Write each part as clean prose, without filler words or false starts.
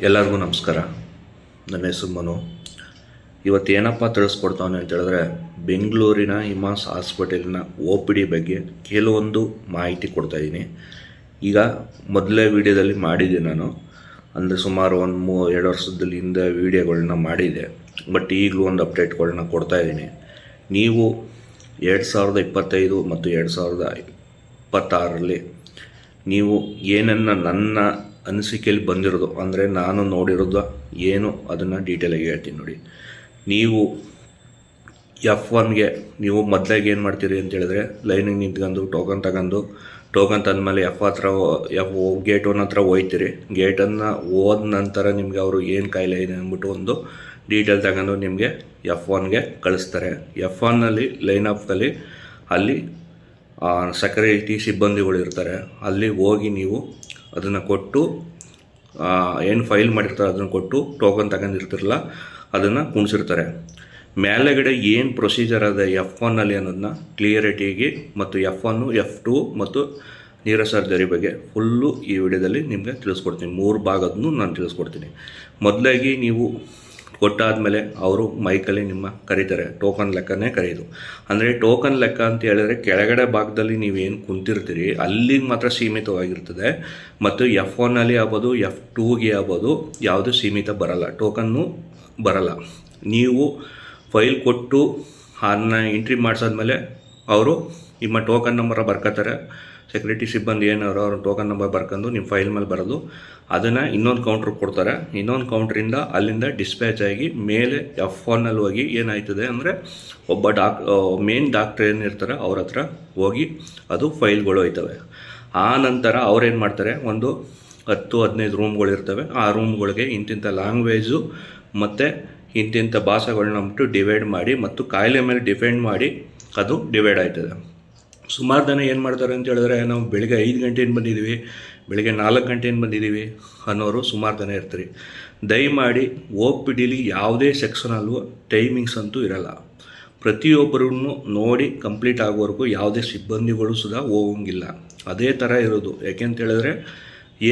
ಎಲ್ಲರಿಗೂ ನಮಸ್ಕಾರ. ನನ್ನ ಹೆಸರು ಮನು. ಇವತ್ತು ಏನಪ್ಪ ತಿಳಿಸ್ಕೊಡ್ತಾವನೆ ಅಂತ ಹೇಳಿದ್ರೆ, ಬೆಂಗಳೂರಿನ ಇಮಾಸ್ ಹಾಸ್ಪಿಟಲಿನ OPD ಬಗ್ಗೆ ಕೆಲವೊಂದು ಮಾಹಿತಿ ಕೊಡ್ತಾಯಿದ್ದೀನಿ. ಈಗ ಮೊದಲೇ ವೀಡಿಯೋದಲ್ಲಿ ಮಾಡಿದ್ದೆ ನಾನು, ಅಂದರೆ ಸುಮಾರು 2 ವರ್ಷದಲ್ಲಿ ಹಿಂದೆ ವೀಡಿಯೋಗಳನ್ನ ಮಾಡಿದೆ. ಬಟ್ ಈಗಲೂ ಒಂದು ಅಪ್ಡೇಟ್ಗಳನ್ನ ಕೊಡ್ತಾಯಿದ್ದೀನಿ. ನೀವು 2025 ಮತ್ತು 2026ರಲ್ಲಿ ನೀವು ಏನನ್ನು ನನ್ನ ಅನಿಸಿಕೆಯಲ್ಲಿ ಬಂದಿರೋದು, ಅಂದರೆ ನಾನು ನೋಡಿರೋದು ಏನು ಅದನ್ನು ಡೀಟೇಲಾಗಿ ಹೇಳ್ತೀನಿ ನೋಡಿ. ನೀವು F1ಗೆ ನೀವು ಮೊದಲಾಗಿ ಏನು ಮಾಡ್ತೀರಿ ಅಂತ ಹೇಳಿದ್ರೆ, ಲೈನಿಗೆ ನಿಂತ್ಕೊಂಡು ಟೋಕನ್ ತಗೊಂಡು, ಟೋಕನ್ ತಂದಮೇಲೆ ಗೇಟ್ 1 ಹತ್ರ ಹೋಯ್ತೀರಿ. ಗೇಟನ್ನು ಹೋದ ನಂತರ ನಿಮಗೆ ಅವರು ಏನು ಕಾಯಿಲೆ ಇದೆ ಅಂದ್ಬಿಟ್ಟು ಒಂದು ಡೀಟೇಲ್ ತಗೊಂಡು ನಿಮಗೆ F1ಗೆ ಕಳಿಸ್ತಾರೆ. F1ನಲ್ಲಿ ಲೈನ್ ಅಪ್ದಲ್ಲಿ ಅಲ್ಲಿ ಸೆಕ್ಯೂರಿಟಿ ಸಿಬ್ಬಂದಿಗಳು ಇರ್ತಾರೆ. ಅಲ್ಲಿ ಹೋಗಿ ನೀವು ಅದನ್ನು ಕೊಟ್ಟು, ಏನು ಫೈಲ್ ಮಾಡಿರ್ತಾರೆ ಅದನ್ನು ಕೊಟ್ಟು, ಟೋಕನ್ ತಗೊಂಡಿರ್ತಿರಲ್ಲ ಅದನ್ನು ಕುಣಿಸಿರ್ತಾರೆ. ಮೇಲೆಗಡೆ ಏನು ಪ್ರೊಸೀಜರ್ ಅದ F1ನಲ್ಲಿ ಅನ್ನೋದನ್ನ ಕ್ಲಿಯರಿಟಿಗೆ ಮತ್ತು F1, F2 ಮತ್ತು ನ್ಯೂರೋ ಸರ್ಜರಿ ಬಗ್ಗೆ ಫುಲ್ಲು ಈ ವಿಡಿಯೋದಲ್ಲಿ ನಿಮಗೆ ತಿಳಿಸ್ಕೊಡ್ತೀನಿ. 3 ಭಾಗದನ್ನು ನಾನು ತಿಳಿಸ್ಕೊಡ್ತೀನಿ. ಮೊದಲಾಗಿ ನೀವು ಕೊಟ್ಟಾದಮೇಲೆ ಅವರು ಮೈಕಲ್ಲಿ ನಿಮ್ಮ ಕರೀತಾರೆ. ಟೋಕನ್ ಲೆಕ್ಕನೇ ಕರೆಯೋದು. ಅಂದರೆ ಟೋಕನ್ ಲೆಕ್ಕ ಅಂತ ಹೇಳಿದ್ರೆ, ಕೆಳಗಡೆ ಭಾಗದಲ್ಲಿ ನೀವೇನು ಕುಂತಿರ್ತೀರಿ ಅಲ್ಲಿಗೆ ಮಾತ್ರ ಸೀಮಿತವಾಗಿರ್ತದೆ. ಮತ್ತು F1ನಲ್ಲಿ ಆಗ್ಬೋದು, F2ಗೆ ಆಗ್ಬೋದು, ಯಾವುದು ಸೀಮಿತ ಬರಲ್ಲ, ಟೋಕನ್ನು ಬರಲ್ಲ. ನೀವು ಫೈಲ್ ಕೊಟ್ಟು ಅದನ್ನ ಎಂಟ್ರಿ ಮಾಡಿಸಾದ್ಮೇಲೆ ಅವರು ನಿಮ್ಮ ಟೋಕನ್ ನಂಬರ್ ಬರ್ಕೋತಾರೆ. ಸೆಕ್ಯೂರಿಟಿ ಸಿಬ್ಬಂದಿ ಏನವರು ಅವ್ರ ಟೋಕನ್ ನಂಬರ್ ಬರ್ಕೊಂಡು ನಿಮ್ಮ ಫೈಲ್ ಮೇಲೆ ಬರೋದು, ಅದನ್ನು ಇನ್ನೊಂದು ಕೌಂಟ್ರ್ ಕೊಡ್ತಾರೆ. ಇನ್ನೊಂದು ಕೌಂಟ್ರಿಂದ ಅಲ್ಲಿಂದ ಡಿಸ್ಪ್ಯಾಚ್ ಆಗಿ ಮೇಲೆ F1ನಲ್ಲಿ ಹೋಗಿ ಏನಾಯ್ತದೆ ಅಂದರೆ, ಒಬ್ಬ ಮೇನ್ ಡಾಕ್ಟ್ರ್ ಏನಿರ್ತಾರೆ ಅವ್ರ ಹತ್ರ ಹೋಗಿ ಅದು ಫೈಲ್ಗಳು ಹೋಯ್ತವೆ. ಆ ನಂತರ ಅವ್ರೇನು ಮಾಡ್ತಾರೆ, ಒಂದು 10-15 ರೂಮ್ಗಳು ಇರ್ತವೆ. ಆ ರೂಮ್ಗಳಿಗೆ ಇಂತಿಂಥ ಲ್ಯಾಂಗ್ವೇಜು ಮತ್ತು ಇಂತಿಂಥ ಭಾಷೆಗಳನ್ನ ಅಂದ್ಬಿಟ್ಟು ಡಿವೈಡ್ ಮಾಡಿ ಮತ್ತು ಕಾಯಿಲೆ ಮೇಲೆ ಡಿಪೆಂಡ್ ಮಾಡಿ ಅದು ಡಿವೈಡ್ ಆಯ್ತದೆ. ಸುಮಾರು ಜನ ಏನು ಮಾಡ್ತಾರೆ ಅಂತ ಹೇಳಿದ್ರೆ, ನಾವು ಬೆಳಗ್ಗೆ 5 ಗಂಟೆಯಿಂದ ಬಂದಿದ್ದೀವಿ, ಬೆಳಗ್ಗೆ 4 ಗಂಟೆಯಿಂದ ಬಂದಿದ್ದೀವಿ ಅನ್ನೋರು ಸುಮಾರು ಜನ ಇರ್ತೀರಿ. ದಯಮಾಡಿ OPDಲಿ ಯಾವುದೇ ಸೆಕ್ಷನಲ್ಲೂ ಟೈಮಿಂಗ್ಸ್ ಅಂತೂ ಇರಲ್ಲ. ಪ್ರತಿಯೊಬ್ಬರೂ ನೋಡಿ ಕಂಪ್ಲೀಟ್ ಆಗೋವರೆಗೂ ಯಾವುದೇ ಸಿಬ್ಬಂದಿಗಳು ಸುಧಾ ಹೋಗೋಂಗಿಲ್ಲ. ಅದೇ ಥರ ಇರೋದು. ಯಾಕೆಂತ ಹೇಳಿದ್ರೆ,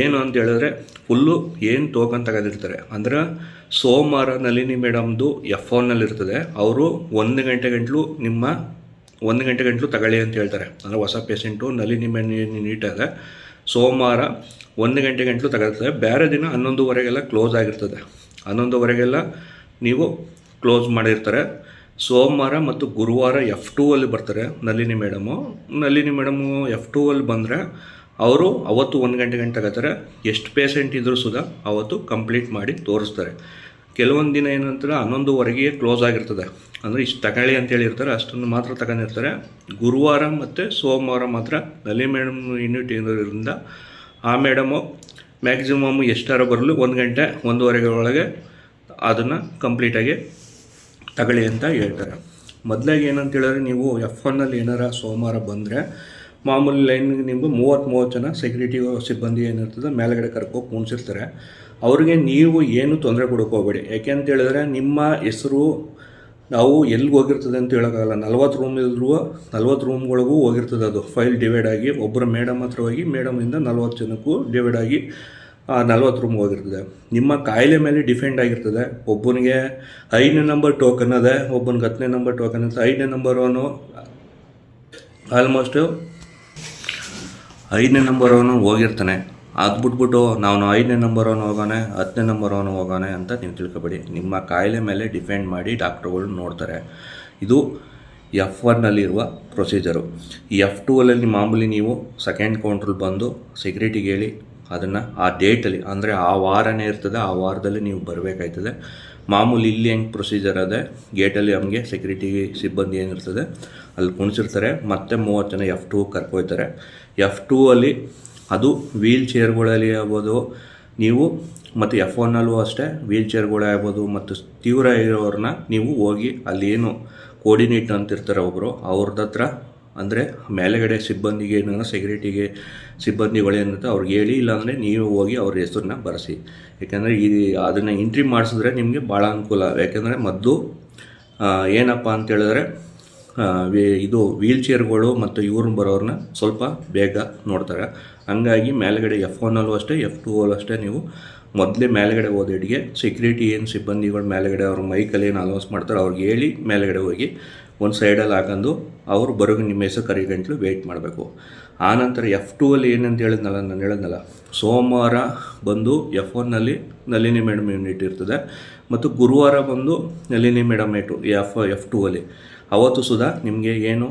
ಏನು ಅಂತ ಹೇಳಿದ್ರೆ, ಫುಲ್ಲು ಏನು ಟೋಕನ್ ತಗೊಂಡಿರ್ತಾರೆ. ಅಂದರೆ ಸೋಮವಾರ ನಳಿನಿ ಮೇಡಮ್ದು F1ನಲ್ಲಿ ಇರ್ತದೆ. ಅವರು 1 ಗಂಟೆ ಗಂಟಲು ತಗೊಳ್ಳಿ ಅಂತ ಹೇಳ್ತಾರೆ. ಅಂದರೆ ಹೊಸ ಪೇಷೆಂಟು ನಳಿನಿ ನೀಟಾಗ ಸೋಮವಾರ 1 ಗಂಟೆ ಗಂಟಲು ತಗೊಳ್ತಾರೆ. ಬೇರೆ ದಿನ 11:15ಗೆಲ್ಲ ಕ್ಲೋಸ್ ಆಗಿರ್ತದೆ. 11:15ಗೆಲ್ಲ ನೀವು ಕ್ಲೋಸ್ ಮಾಡಿರ್ತಾರೆ. ಸೋಮವಾರ ಮತ್ತು ಗುರುವಾರ F2ಅಲ್ಲಿ ಬರ್ತಾರೆ ನಳಿನಿ ಮೇಡಮು. F2ಅಲ್ಲಿ ಬಂದರೆ ಅವರು ಅವತ್ತು 1 ಗಂಟೆ ತಗೋತಾರೆ. ಎಷ್ಟು ಪೇಷೆಂಟ್ ಇದ್ದರೂ ಸುಧಾ ಅವತ್ತು ಕಂಪ್ಲೀಟ್ ಮಾಡಿ ತೋರಿಸ್ತಾರೆ. ಕೆಲವೊಂದು ದಿನ ಏನಂತಾರೆ 11:15ಗೆ ಕ್ಲೋಸ್ ಆಗಿರ್ತದೆ. ಅಂದರೆ ಇಷ್ಟು ತಗೊಳ್ಳಿ ಅಂತ ಹೇಳಿರ್ತಾರೆ, ಅಷ್ಟನ್ನು ಮಾತ್ರ ತಗೊಂಡಿರ್ತಾರೆ. ಗುರುವಾರ ಮತ್ತು ಸೋಮವಾರ ಮಾತ್ರ ನಳಿನಿ ಮೇಡಮ್ ಯೂನಿಟ್ ಇರೋದ್ರಿಂದ ಆ ಮೇಡಮು ಮ್ಯಾಕ್ಸಿಮಮ್ ಎಷ್ಟಾರ ಬರಲು 1 ಗಂಟೆ 1:15 ಒಳಗೆ ಅದನ್ನು ಕಂಪ್ಲೀಟಾಗಿ ತಗೊಳ್ಳಿ ಅಂತ ಹೇಳ್ತಾರೆ. ಮೊದಲಾಗಿ ಏನಂತ ಹೇಳಿದ್ರೆ, ನೀವು F1ನಲ್ಲಿ ಏನಾರ ಸೋಮವಾರ ಬಂದರೆ ಮಾಮೂಲಿ ಲೈನ್ಗೆ ನಿಮಗೂ 30 ಜನ ಸೆಕ್ಯೂರಿಟಿ ಸಿಬ್ಬಂದಿ ಏನಿರ್ತದೆ ಮೇಲೆಗಡೆ ಕರ್ಕೊಂಡು ಕುಣಿಸಿರ್ತಾರೆ. ಅವ್ರಿಗೆ ನೀವು ಏನು ತೊಂದರೆ ಕೊಡೋಕೆ ಹೋಗಬೇಡಿ. ಯಾಕೆ ಅಂತ ಹೇಳಿದ್ರೆ, ನಿಮ್ಮ ಹೆಸರು ನಾವು ಎಲ್ಲಿಗೆ ಹೋಗಿರ್ತದೆ ಅಂತ ಹೇಳೋಕ್ಕಾಗಲ್ಲ. 40 ರೂಮ್ ಇದ್ರೂ 40 ರೂಮ್ಗಳಿಗೂ ಹೋಗಿರ್ತದೆ. ಅದು ಫೈಲ್ ಡಿವೈಡ್ ಆಗಿ ಒಬ್ಬರು ಮೇಡಮ್ ಹತ್ರ ಹೋಗಿ ಮೇಡಮಿಂದ 40 ಜನಕ್ಕೂ ಡಿವೈಡ್ ಆಗಿ 40 ರೂಮ್ಗೆ ಹೋಗಿರ್ತದೆ. ನಿಮ್ಮ ಕಾಯಿಲೆ ಮೇಲೆ ಡಿಪೆಂಡ್ ಆಗಿರ್ತದೆ. ಒಬ್ಬನಿಗೆ 5ನೇ ನಂಬರ್ ಟೋಕನ್ ಅದೇ, ಒಬ್ಬನಿಗೆ 10ನೇ ನಂಬರ್ ಟೋಕನ್ ಅಂತ. 5ನೇ ನಂಬರವನು ಆಲ್ಮೋಸ್ಟು 5ನೇ ನಂಬರವನು ಹೋಗಿರ್ತಾನೆ. ಅದು ಬಿಟ್ಬಿಟ್ಟು ನಾವು 5ನೇ ನಂಬರವನು ಹೋಗೋಣ, 10ನೇ ನಂಬರವನು ಹೋಗೋಣ ಅಂತ ನೀವು ತಿಳ್ಕೊಬೇಡಿ. ನಿಮ್ಮ ಕಾಯಿಲೆ ಮೇಲೆ ಡಿಪೆಂಡ್ ಮಾಡಿ ಡಾಕ್ಟ್ರುಗಳು ನೋಡ್ತಾರೆ. ಇದು F1ನಲ್ಲಿರುವ ಪ್ರೊಸೀಜರು. ಈ F2ಅಲ್ಲಿ ಮಾಮೂಲಿ ನೀವು ಸೆಕೆಂಡ್ ಕೌಂಟ್ರಲ್ಲಿ ಬಂದು ಸೆಕ್ಯೂರಿಟಿಗೆ ಹೇಳಿ ಅದನ್ನು ಆ ಡೇಟಲ್ಲಿ, ಅಂದರೆ ಆ ವಾರನೇ ಇರ್ತದೆ, ಆ ವಾರದಲ್ಲಿ ನೀವು ಬರಬೇಕಾಯ್ತದೆ. ಮಾಮೂಲಿ ಇಲ್ಲಿ ಹೆಂಗೆ ಪ್ರೊಸೀಜರ್ ಅದೇ, ಗೇಟಲ್ಲಿ ನಮಗೆ ಸೆಕ್ಯೂರಿಟಿ ಸಿಬ್ಬಂದಿ ಏನಿರ್ತದೆ ಅಲ್ಲಿ ಕುಣಿಸಿರ್ತಾರೆ. ಮತ್ತು 30 ಜನ F2 ಕರ್ಕೊಯ್ತಾರೆ. F2ಅಲ್ಲಿ ಅದು ವೀಲ್ ಚೇರ್ಗಳಲ್ಲಿ ಆಗ್ಬೋದು ನೀವು, ಮತ್ತು F1ನಲ್ಲೂ ಅಷ್ಟೇ ವೀಲ್ ಚೇರ್ಗಳೇ ಆಗ್ಬೋದು. ಮತ್ತು ತೀವ್ರ ಇರೋರನ್ನ ನೀವು ಹೋಗಿ ಅಲ್ಲಿ ಏನು ಕೋರ್ಡಿನೇಟ್ ಅಂತಿರ್ತಾರೆ ಒಬ್ಬರು, ಅವ್ರದ್ದು ಹತ್ರ, ಅಂದರೆ ಮೇಲೆಗಡೆ ಸಿಬ್ಬಂದಿಗೆ ಏನೋ ಸೆಕ್ಯೂರಿಟಿಗೆ ಸಿಬ್ಬಂದಿಗಳೇನಿರುತ್ತೆ ಅವ್ರಿಗೆ ಹೇಳಿ, ಇಲ್ಲಾಂದರೆ ನೀವು ಹೋಗಿ ಅವ್ರ ಹೆಸರನ್ನ ಬರೆಸಿ. ಯಾಕೆಂದರೆ ಅದನ್ನು ಎಂಟ್ರಿ ಮಾಡಿಸಿದ್ರೆ ನಿಮಗೆ ಭಾಳ ಅನುಕೂಲ. ಯಾಕೆಂದರೆ ಮೊದಲು ಏನಪ್ಪ ಅಂತ ಹೇಳಿದ್ರೆ, ಇದು ವೀಲ್ ಚೇರ್ಗಳು ಮತ್ತು ಇವ್ರನ್ನ ಬರೋರನ್ನ ಸ್ವಲ್ಪ ಬೇಗ ನೋಡ್ತಾರೆ. ಹಂಗಾಗಿ ಮೇಲ್ಗಡೆ F1ಅಲ್ಲೂ ಅಷ್ಟೇ F2ಅಲ್ಲೂ ಅಷ್ಟೇ ನೀವು ಮೊದಲೇ ಮೇಲೆಗಡೆ ಹೋದೆಡಿಗೆ ಸೆಕ್ಯೂರಿಟಿ ಏನು ಸಿಬ್ಬಂದಿಗಳು ಮೇಲೆಗಡೆ ಅವ್ರ ಮೈಕಲ್ಲಿ ಏನು ಅನೌನ್ಸ್ ಮಾಡ್ತಾರೆ ಅವ್ರಿಗೆ ಹೇಳಿ ಮೇಲೆಗಡೆ ಹೋಗಿ ಒಂದು ಸೈಡಲ್ಲಿ ಹಾಕೊಂಡು ಅವರು ಬರೋಗೆ ನಿಮ್ಮ ಹೆಸರು ಕರಿ ಗಂಟಲು ವೆಯ್ಟ್ ಮಾಡಬೇಕು. ಆನಂತರ F2 ಅಲ್ಲಿ ಏನಂತ ನಾನು ಹೇಳಿದ್ನಲ್ಲ, ಸೋಮವಾರ ಬಂದು F1ನಲ್ಲಿ ನಳಿನಿ ಮೇಡಮ್ ಯೂನಿಟ್ ಇರ್ತದೆ ಮತ್ತು ಗುರುವಾರ ಬಂದು ನಳಿನಿ ಮೇಡಮ್ F2 ಅಲ್ಲಿ. ಅವತ್ತು ಸುಧಾ ನಿಮಗೆ ಏನು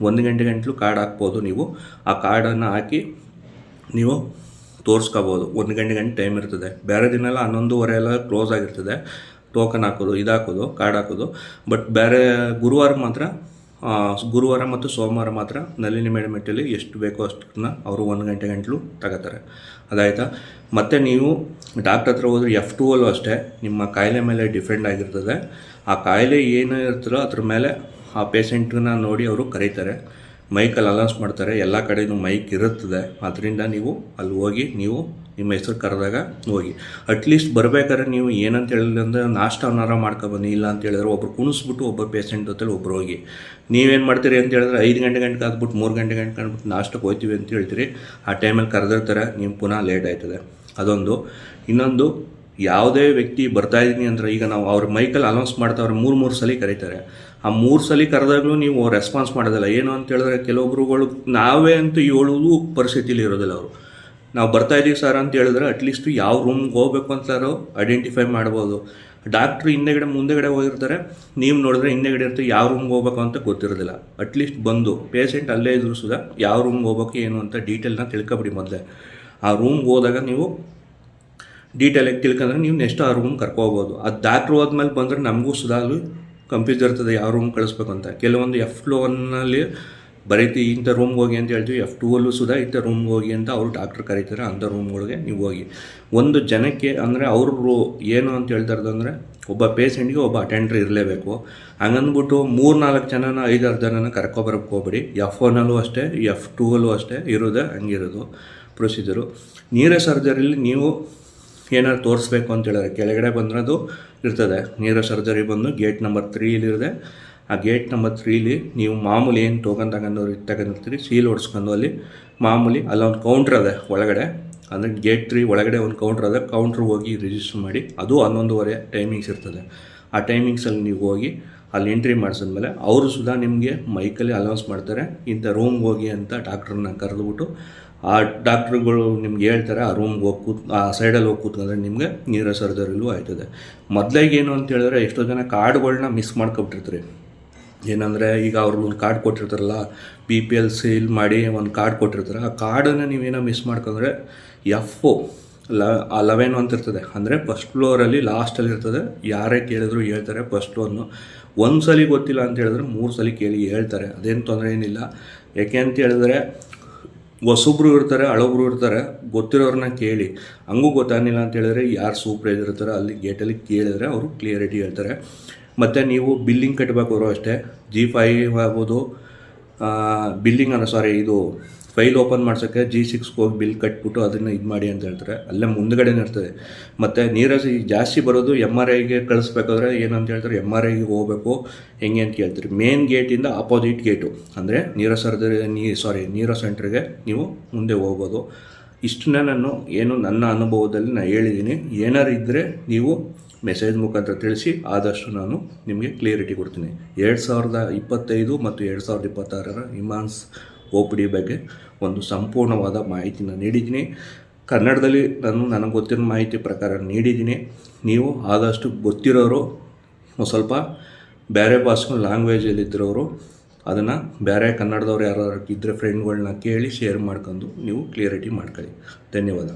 1 ಗಂಟೆ ಗಂಟಲು ಕಾರ್ಡ್ ಹಾಕ್ಬೋದು. ನೀವು ಆ ಕಾರ್ಡನ್ನು ಹಾಕಿ ನೀವು ತೋರಿಸ್ಕೋಬೋದು. 1 ಗಂಟೆ ಟೈಮ್ ಇರ್ತದೆ. ಬೇರೆ ದಿನ ಎಲ್ಲ 11:30 ಎಲ್ಲ ಕ್ಲೋಸ್ ಆಗಿರ್ತದೆ. ಟೋಕನ್ ಹಾಕೋದು, ಹಾಕೋದು, ಕಾರ್ಡ್ ಹಾಕೋದು. ಬಟ್ ಬೇರೆ ಗುರುವಾರ ಮತ್ತು ಸೋಮವಾರ ಮಾತ್ರ ನಳಿನಿ ಮೇಡಮ್ ಇಟ್ಟಲ್ಲಿ ಎಷ್ಟು ಬೇಕೋ ಅಷ್ಟನ್ನ ಅವರು 1 ಗಂಟೆ ಗಂಟಲು ತಗೋತಾರೆ. ಅದಾಯಿತಾ? ಮತ್ತು ನೀವು ಡಾಕ್ಟ್ರ್ ಹತ್ರ ಹೋದರೆ F2 ಅಲ್ಲೂ ಅಷ್ಟೇ ನಿಮ್ಮ ಕಾಯಿಲೆ ಮೇಲೆ ಡಿಪೆಂಡ್ ಆಗಿರ್ತದೆ. ಆ ಕಾಯಿಲೆ ಏನು ಇರ್ತಾರೋ ಅದ್ರ ಮೇಲೆ ಆ ಪೇಷೆಂಟನ್ನ ನೋಡಿ ಅವರು ಕರೀತಾರೆ, ಮೈಕಲ್ಲಿ ಅನೌನ್ಸ್ ಮಾಡ್ತಾರೆ. ಎಲ್ಲ ಕಡೆಯೂ ಮೈಕ್ ಇರುತ್ತದೆ. ಅದರಿಂದ ನೀವು ಅಲ್ಲಿ ಹೋಗಿ ನೀವು ನಿಮ್ಮ ಹೆಸರು ಕರೆದಾಗ ಹೋಗಿ. ಅಟ್ಲೀಸ್ಟ್ ಬರಬೇಕಾದ್ರೆ ನೀವು ಏನಂತ ಹೇಳಿದ್ರೆ ಅಂದರೆ ನಾಷ್ಟವನ್ನಾರ ಮಾಡ್ಕೊಬನ್ನಿ. ಇಲ್ಲ ಅಂತ ಹೇಳಿದ್ರೆ ಒಬ್ಬರು ಕುಣಿಸ್ಬಿಟ್ಟು ಒಬ್ಬರು ಪೇಷೆಂಟ್ ಜೊತೆಲಿ ಒಬ್ಬರು ಹೋಗಿ. ನೀವೇನು ಮಾಡ್ತೀರಿ ಅಂತ ಹೇಳಿದ್ರೆ 5 ಗಂಟೆ ಆದ್ಬಿಟ್ಟು 3 ಗಂಟೆ ಅಂದ್ಬಿಟ್ಟು ನಾಷ್ಟಕ್ಕೆ ಹೋಗ್ತೀವಿ ಅಂತ ಹೇಳ್ತೀರಿ. ಆ ಟೈಮಲ್ಲಿ ಕರೆದಿರ್ತಾರೆ, ನೀವು ಪುನಃ ಲೇಟ್ ಆಯ್ತದೆ. ಅದೊಂದು. ಇನ್ನೊಂದು, ಯಾವುದೇ ವ್ಯಕ್ತಿ ಬರ್ತಾಯಿದ್ದೀನಿ ಅಂದರೆ ಈಗ ನಾವು ಅವ್ರ ಮೈಕಲ್ಲಿ ಅನೌನ್ಸ್ ಮಾಡ್ತಾವ್ರೆ 3 ಸಲ ಕರೀತಾರೆ. ಆ 3 ಸಲ ಕರೆದಾಗಲೂ ನೀವು ರೆಸ್ಪಾನ್ಸ್ ಮಾಡೋದಿಲ್ಲ. ಏನು ಅಂತ ಹೇಳಿದ್ರೆ ಕೆಲವೊಬ್ರುಗಳು ನಾವೇ ಅಂತೂ ಹೇಳೋದು ಪರಿಸ್ಥಿತಿಲಿ ಇರೋದಿಲ್ಲ. ಅವರು ನಾವು ಬರ್ತಾಯಿದ್ದೀವಿ ಸರ್ ಅಂತ ಹೇಳಿದ್ರೆ ಅಟ್ಲೀಸ್ಟು ಯಾವ ರೂಮ್ಗೆ ಹೋಗ್ಬೇಕು ಅಂತಾರೋ ಐಡೆಂಟಿಫೈ ಮಾಡ್ಬೋದು. ಡಾಕ್ಟ್ರು ಮುಂದೆಗಡೆ ಹೋಗಿರ್ತಾರೆ, ನೀವು ನೋಡಿದ್ರೆ ಹಿಂದೆಗಡೆ ಇರ್ತಾರೆ, ಯಾವ ರೂಮ್ಗೆ ಹೋಗ್ಬೇಕು ಅಂತ ಗೊತ್ತಿರೋದಿಲ್ಲ. ಅಟ್ಲೀಸ್ಟ್ ಬಂದು ಪೇಷೆಂಟ್ ಅಲ್ಲೇ ಇದ್ರು ಸುಧಾ ಯಾವ ರೂಮ್ಗೆ ಹೋಗ್ಬೇಕು ಏನು ಅಂತ ಡೀಟೇಲ್ನ ತಿಳ್ಕೊಬಿಡಿ ಮೊದಲೇ. ಆ ರೂಮ್ಗೆ ಹೋದಾಗ ನೀವು ಡೀಟೇಲಾಗಿ ತಿಳ್ಕೊಂಡ್ರೆ ನೀವು ನೆಕ್ಸ್ಟ್ ಆ ರೂಮ್ ಕರ್ಕೋಬೋದು. ಅದು ಡಾಕ್ಟ್ರು ಹೋದ್ಮೇಲೆ ಬಂದರೆ ನಮಗೂ ಸುಧಾಲು ಕನ್ಫ್ಯೂಸ್ ಇರ್ತದೆ ಯಾವ ರೂಮ್ ಕಳಿಸ್ಬೇಕು ಅಂತ. ಕೆಲವೊಂದು F1ನಲ್ಲಿ ಬರೀತಿ ಇಂಥ ರೂಮ್ಗೆ ಹೋಗಿ ಅಂತ ಹೇಳ್ತೀವಿ, F2 ಅಲ್ಲೂ ಸುಧಾ ಇಂಥ ರೂಮ್ಗೆ ಹೋಗಿ ಅಂತ ಅವರು ಡಾಕ್ಟ್ರ್ ಕರೀತಾರೆ. ಅಂಥ ರೂಮ್ಗಳಿಗೆ ನೀವು ಹೋಗಿ. ಒಂದು ಜನಕ್ಕೆ ಅಂದರೆ ಅವರು ಏನು ಅಂತ ಹೇಳ್ತಾರೆ ಅಂದರೆ ಒಬ್ಬ ಪೇಷೆಂಟ್ಗೆ ಒಬ್ಬ ಅಟೆಂಡ್ರ್ ಇರಲೇಬೇಕು. ಹಂಗಂದ್ಬಿಟ್ಟು 3-4 ಜನನ 5-6 ಜನನ ಕರ್ಕೊಬರಕ್ಕೆ ಹೋಗ್ಬೇಡಿ. F1ಅಲ್ಲೂ ಅಷ್ಟೇ F2 ಅಲ್ಲೂ ಅಷ್ಟೇ ಇರೋದೇ ಹಂಗಿರೋದು ಪ್ರೊಸೀಜರು. ನೀರೇ ಸರ್ಜರಿಲಿ ನೀವು ಏನಾದ್ರು ತೋರಿಸ್ಬೇಕು ಅಂತ ಹೇಳಿದ್ರೆ ಕೆಳಗಡೆ ಬಂದಿರೋದು ಇರ್ತದೆ. ನೀರೋ ಸರ್ಜರಿ ಬಂದು ಗೇಟ್ ನಂಬರ್ 3 ಇರುತ್ತೆ. ಆ ಗೇಟ್ ನಂಬರ್ 3 ನೀವು ಮಾಮೂಲಿ ಏನು ಟೋಕನ್ ತಗೊಂಡಿರ್ತೀರಿ, ಸೀಲ್ ಹೊಡ್ಸ್ಕೊಂಡು ಅಲ್ಲಿ ಮಾಮೂಲಿ ಅಲ್ಲೊಂದು ಕೌಂಟ್ರ್ ಅದೇ ಒಳಗಡೆ, ಅಂದರೆ ಗೇಟ್ 3 ಒಳಗಡೆ ಒಂದು ಕೌಂಟ್ರ್ ಅದೇ. ಕೌಂಟ್ರಿಗೆ ಹೋಗಿ ರಿಜಿಸ್ಟರ್ ಮಾಡಿ. ಅದು 11:30 ಟೈಮಿಂಗ್ಸ್ ಇರ್ತದೆ. ಆ ಟೈಮಿಂಗ್ಸಲ್ಲಿ ನೀವು ಹೋಗಿ ಅಲ್ಲಿ ಎಂಟ್ರಿ ಮಾಡಿಸಿದ್ಮೇಲೆ ಅವರು ಸುಧಾ ನಿಮಗೆ ಮೈಕಲ್ಲಿ ಅನೌನ್ಸ್ ಮಾಡ್ತಾರೆ, ಇಂಥ ರೂಮ್ಗೆ ಹೋಗಿ ಅಂತ ಡಾಕ್ಟ್ರನ್ನ ಕರೆದುಬಿಟ್ಟು ಆ ಡಾಕ್ಟ್ರುಗಳು ನಿಮ್ಗೆ ಹೇಳ್ತಾರೆ ಆ ರೂಮ್ಗೆ ಹೋಗಿ ಆ ಸೈಡಲ್ಲಿ ಹೋಗಿ ಕೂತ್ಕೊಂಡ್ರೆ ನಿಮಗೆ ನೀರೋ ಸರ್ಜರಿಲೂ ಆಯ್ತದೆ. ಮೊದಲಿಗೆ ಏನು ಅಂತ ಹೇಳಿದ್ರೆ ಎಷ್ಟೋ ಜನ ಕಾರ್ಡ್ಗಳನ್ನ ಮಿಸ್ ಮಾಡ್ಕೊಬಿಟ್ಟಿರ್ತಾರೆ. ಏನಂದರೆ ಈಗ ಅವರು ಒಂದು ಕಾರ್ಡ್ ಕೊಟ್ಟಿರ್ತಾರಲ್ಲ, BPL ಸೀಲ್ ಮಾಡಿ ಒಂದು ಕಾರ್ಡ್ ಕೊಟ್ಟಿರ್ತಾರೆ. ಆ ಕಾರ್ಡನ್ನು ನೀವೇನೋ ಮಿಸ್ ಮಾಡ್ಕೊಂಡ್ರೆ F11 ಅಂತ ಇರ್ತದೆ. ಅಂದರೆ ಫಸ್ಟ್ ಫ್ಲೋರಲ್ಲಿ ಲಾಸ್ಟಲ್ಲಿ ಇರ್ತದೆ. ಯಾರೇ ಕೇಳಿದ್ರು ಹೇಳ್ತಾರೆ ಫಸ್ಟ್ ಫ್ಲೋರ್ನು. ಒಂದು ಸಲ ಗೊತ್ತಿಲ್ಲ ಅಂತ ಹೇಳಿದ್ರೆ 3 ಸಲ ಕೇಳಿ ಹೇಳ್ತಾರೆ. ಅದೇನು ತೊಂದರೆ ಏನಿಲ್ಲ. ಯಾಕೆ ಅಂತ ಹೇಳಿದ್ರೆ ಹೊಸಬ್ರು ಇರ್ತಾರೆ, ಹಳಬ್ರು ಇರ್ತಾರೆ, ಗೊತ್ತಿರೋರನ್ನ ಕೇಳಿ. ಹಂಗೂ ಗೊತ್ತಾಗಲಿಲ್ಲ ಅಂತ ಹೇಳಿದ್ರೆ ಯಾರು ಸೂಪರ್ವೈಸರ್ ಇರ್ತಾರೆ ಅಲ್ಲಿ ಗೇಟಲ್ಲಿ ಕೇಳಿದ್ರೆ ಅವರು ಕ್ಲಿಯರಿಟಿ ಹೇಳ್ತಾರೆ. ಮತ್ತು ನೀವು ಬಿಲ್ಲಿಂಗ್ ಕಟ್ಟಬೇಕು ಅಷ್ಟೇ. G5 ಆಗ್ಬೋದು, ಇದು ಫೈಲ್ ಓಪನ್ ಮಾಡ್ಸೋಕ್ಕೆ G6 ಹೋಗಿ ಬಿಲ್ ಕಟ್ಬಿಟ್ಟು ಅದನ್ನು ಇದು ಮಾಡಿ ಅಂತ ಹೇಳ್ತಾರೆ. ಅಲ್ಲೇ ಮುಂದುಗಡೆನೇ ಇರ್ತದೆ. ಮತ್ತು ನೀರಸ್ ಜಾಸ್ತಿ ಬರೋದು MRIಗೆ ಕಳಿಸ್ಬೇಕಾದ್ರೆ ಏನಂತ ಹೇಳ್ತಾರೆ, MRIಗೆ ಹೋಗಬೇಕು ಹೆಂಗೆ ಅಂತ ಕೇಳ್ತೀರಿ. ಮೇನ್ ಗೇಟಿಂದ ಆಪೋಸಿಟ್ ಗೇಟು ಅಂದರೆ ನೀರೋ ಸೆಂಟ್ರಿಗೆ ನೀವು ಮುಂದೆ ಹೋಗ್ಬೋದು. ಇಷ್ಟನ್ನ ನಾನು ನನ್ನ ಅನುಭವದಲ್ಲಿ ನಾನು ಹೇಳಿದ್ದೀನಿ. ಏನಾರು ಇದ್ದರೆ ನೀವು ಮೆಸೇಜ್ ಮುಖಾಂತರ ತಿಳಿಸಿ, ಆದಷ್ಟು ನಾನು ನಿಮಗೆ ಕ್ಲಿಯರಿಟಿ ಕೊಡ್ತೀನಿ. 2025 ಮತ್ತು 2026 ನಿಮ್ಹಾನ್ಸ್ OPD ಬಗ್ಗೆ ಒಂದು ಸಂಪೂರ್ಣವಾದ ಮಾಹಿತಿನ ನೀಡಿದ್ದೀನಿ. ಕನ್ನಡದಲ್ಲಿ ನನಗೆ ಗೊತ್ತಿರೋ ಮಾಹಿತಿ ಪ್ರಕಾರ ನೀಡಿದ್ದೀನಿ. ನೀವು ಆದಷ್ಟು ಗೊತ್ತಿರೋರು ಸ್ವಲ್ಪ ಬೇರೆ ಭಾಷೆ ಲ್ಯಾಂಗ್ವೇಜಲ್ಲಿದ್ದಿರೋರು ಅದನ್ನು ಬೇರೆ ಕನ್ನಡದವ್ರು ಯಾರು ಇದ್ದರೆ ಫ್ರೆಂಡ್ಗಳನ್ನ ಕೇಳಿ ಶೇರ್ ಮಾಡ್ಕೊಂಡು ನೀವು ಕ್ಲಿಯರಿಟಿ ಮಾಡ್ಕೊಳ್ಳಿ. ಧನ್ಯವಾದ.